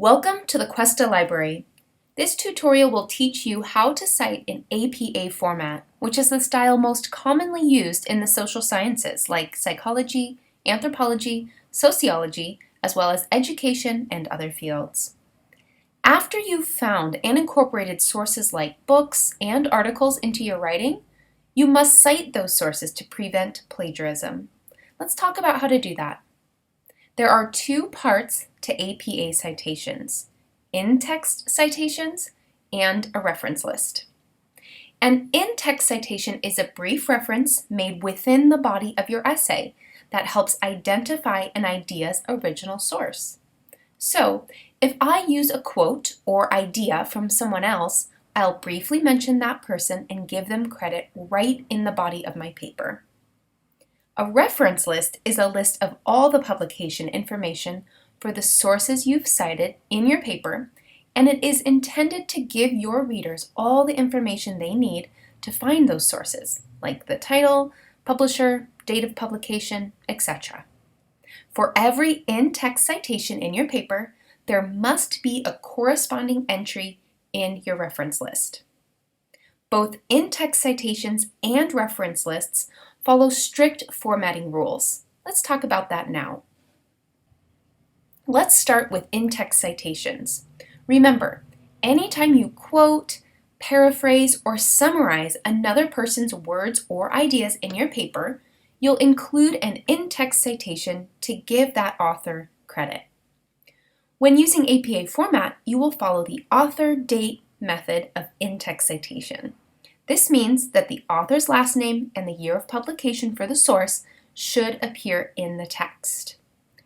Welcome to the Cuesta library. This tutorial will teach you how to cite in APA format, which is the style most commonly used in the social sciences like psychology, anthropology, sociology, as well as education and other fields. After you've found and incorporated sources like books and articles into your writing, you must cite those sources to prevent plagiarism. Let's talk about how to do that. There are two parts to APA citations: in-text citations and a reference list. An in-text citation is a brief reference made within the body of your essay that helps identify an idea's original source. So, if I use a quote or idea from someone else, I'll briefly mention that person and give them credit right in the body of my paper. A reference list is a list of all the publication information for the sources you've cited in your paper, and it is intended to give your readers all the information they need to find those sources, like the title, publisher, date of publication, etc. For every in-text citation in your paper, there must be a corresponding entry in your reference list. Both in-text citations and reference lists follow strict formatting rules. Let's talk about that now. Let's start with in-text citations. Remember, anytime you quote, paraphrase, or summarize another person's words or ideas in your paper, you'll include an in-text citation to give that author credit. When using APA format, you will follow the author date method of in-text citation. This means that the author's last name and the year of publication for the source should appear in the text.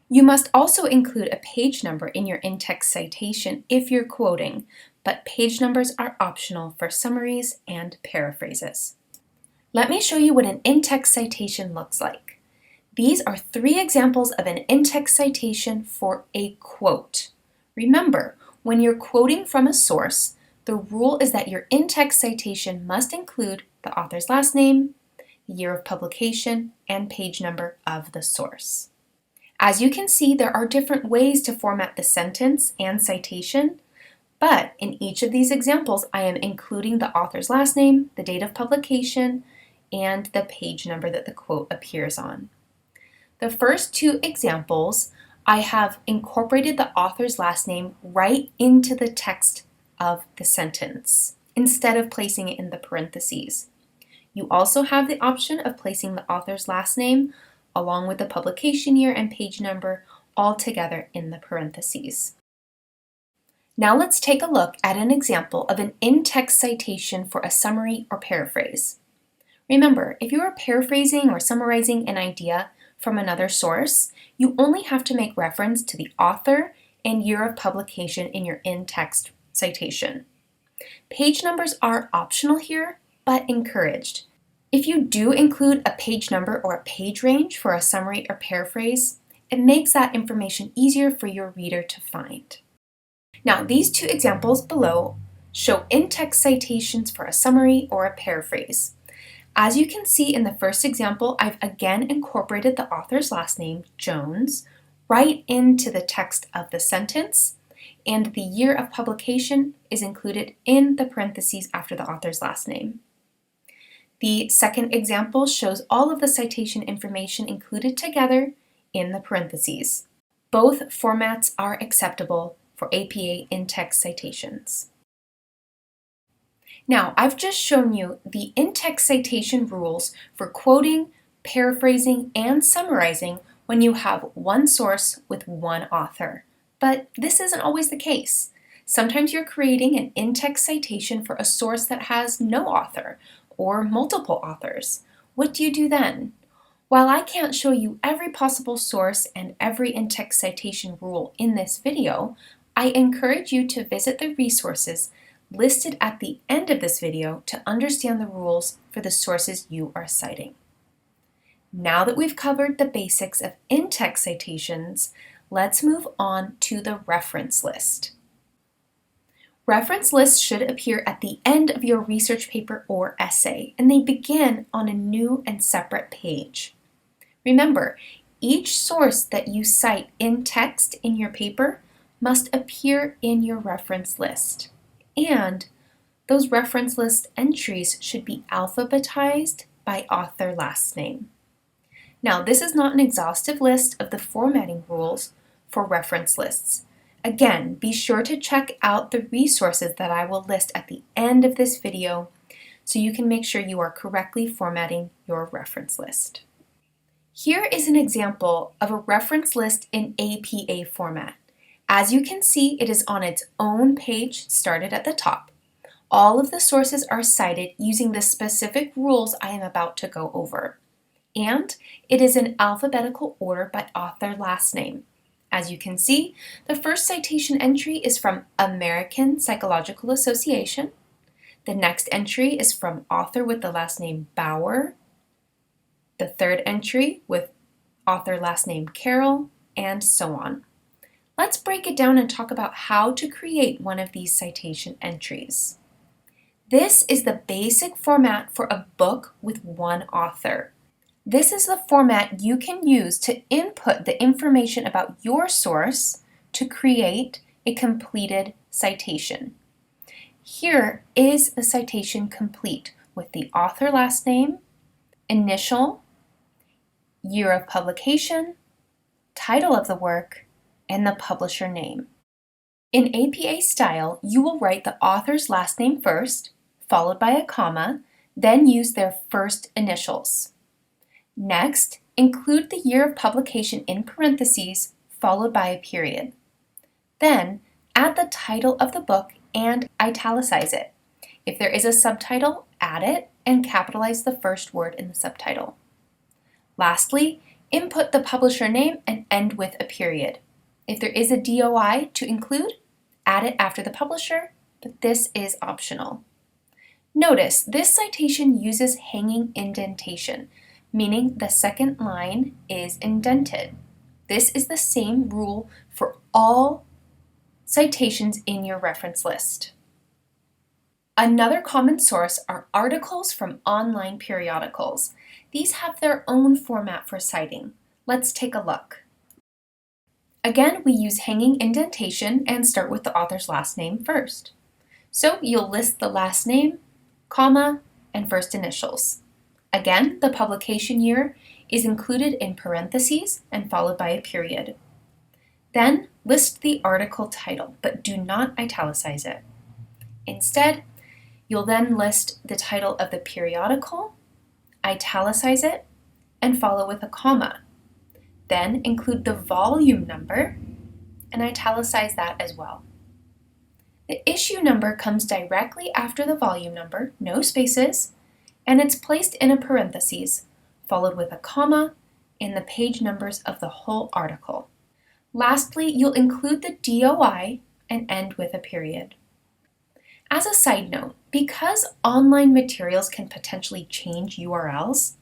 You must also include a page number in your in-text citation if you're quoting, but page numbers are optional for summaries and paraphrases. Let me show you what an in-text citation looks like. These are 3 examples of an in-text citation for a quote. Remember, when you're quoting from a source, the rule is that your in-text citation must include the author's last name, the year of publication, and page number of the source. As you can see, there are different ways to format the sentence and citation, but in each of these examples, I am including the author's last name, the date of publication, and the page number that the quote appears on. The first 2 examples, I have incorporated the author's last name right into the text of the sentence, instead of placing it in the parentheses. You also have the option of placing the author's last name along with the publication year and page number all together in the parentheses. Now let's take a look at an example of an in-text citation for a summary or paraphrase. Remember, if you are paraphrasing or summarizing an idea from another source, you only have to make reference to the author and year of publication in your in-text citation. Page numbers are optional here, but encouraged. If you do include a page number or a page range for a summary or paraphrase, it makes that information easier for your reader to find. Now, these 2 examples below show in-text citations for a summary or a paraphrase. As you can see in the first example, I've again incorporated the author's last name, Jones, right into the text of the sentence, and the year of publication is included in the parentheses after the author's last name. The second example shows all of the citation information included together in the parentheses. Both formats are acceptable for APA in-text citations. Now, I've just shown you the in-text citation rules for quoting, paraphrasing, and summarizing when you have one source with one author. But this isn't always the case. Sometimes you're creating an in-text citation for a source that has no author or multiple authors. What do you do then? While I can't show you every possible source and every in-text citation rule in this video, I encourage you to visit the resources listed at the end of this video to understand the rules for the sources you are citing. Now that we've covered the basics of in-text citations, let's move on to the reference list. Reference lists should appear at the end of your research paper or essay, and they begin on a new and separate page. Remember, each source that you cite in text in your paper must appear in your reference list, and those reference list entries should be alphabetized by author last name. Now, this is not an exhaustive list of the formatting rules for reference lists. Again, be sure to check out the resources that I will list at the end of this video so you can make sure you are correctly formatting your reference list. Here is an example of a reference list in APA format. As you can see, it is on its own page started at the top. All of the sources are cited using the specific rules I am about to go over. And it is in alphabetical order by author last name. As you can see, the first citation entry is from American Psychological Association. The next entry is from author with the last name Bauer. The third entry with author last name Carroll, and so on. Let's break it down and talk about how to create one of these citation entries. This is the basic format for a book with one author. This is the format you can use to input the information about your source to create a completed citation. Here is the citation complete with the author last name, initial, year of publication, title of the work, and the publisher name. In APA style, you will write the author's last name first, followed by a comma, then use their first initials. Next, include the year of publication in parentheses, followed by a period. Then, add the title of the book and italicize it. If there is a subtitle, add it and capitalize the first word in the subtitle. Lastly, input the publisher name and end with a period. If there is a DOI to include, add it after the publisher, but this is optional. Notice this citation uses hanging indentation, meaning the second line is indented. This is the same rule for all citations in your reference list. Another common source are articles from online periodicals. These have their own format for citing. Let's take a look. Again, we use hanging indentation and start with the author's last name first. So you'll list the last name, comma, and first initials. Again, the publication year is included in parentheses and followed by a period. Then list the article title, but do not italicize it. Instead, you'll then list the title of the periodical, italicize it, and follow with a comma. Then include the volume number and italicize that as well. The issue number comes directly after the volume number, no spaces, and it's placed in a parentheses, followed with a comma and the page numbers of the whole article. Lastly, you'll include the DOI and end with a period. As a side note, because online materials can potentially change URLs,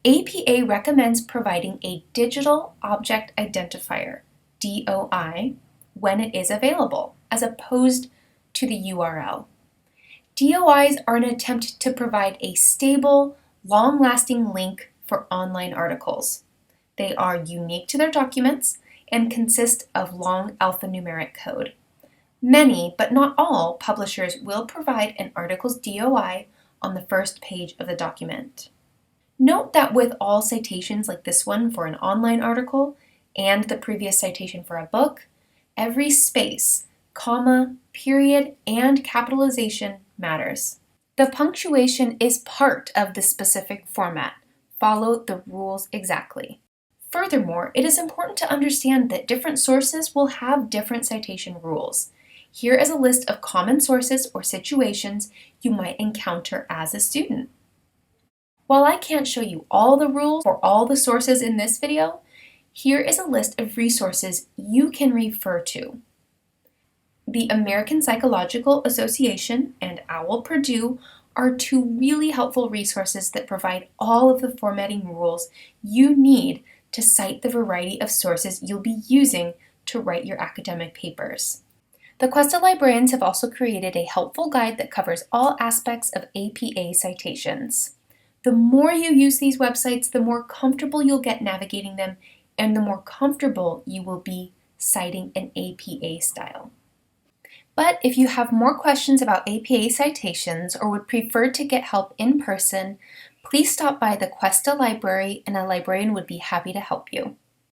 APA recommends providing a digital object identifier, DOI, when it is available, as opposed to the URL. DOIs are an attempt to provide a stable, long-lasting link for online articles. They are unique to their documents and consist of long alphanumeric code. Many, but not all, publishers will provide an article's DOI on the first page of the document. Note that with all citations like this one for an online article and the previous citation for a book, every space, comma, period, and capitalization matters. The punctuation is part of the specific format. Follow the rules exactly. Furthermore, it is important to understand that different sources will have different citation rules. Here is a list of common sources or situations you might encounter as a student. While I can't show you all the rules for all the sources in this video, here is a list of resources you can refer to. The American Psychological Association and Purdue are two really helpful resources that provide all of the formatting rules you need to cite the variety of sources you'll be using to write your academic papers. The Cuesta librarians have also created a helpful guide that covers all aspects of APA citations. The more you use these websites, the more comfortable you'll get navigating them, and the more comfortable you will be citing an APA style. But if you have more questions about APA citations or would prefer to get help in person, please stop by the Cuesta library and a librarian would be happy to help you.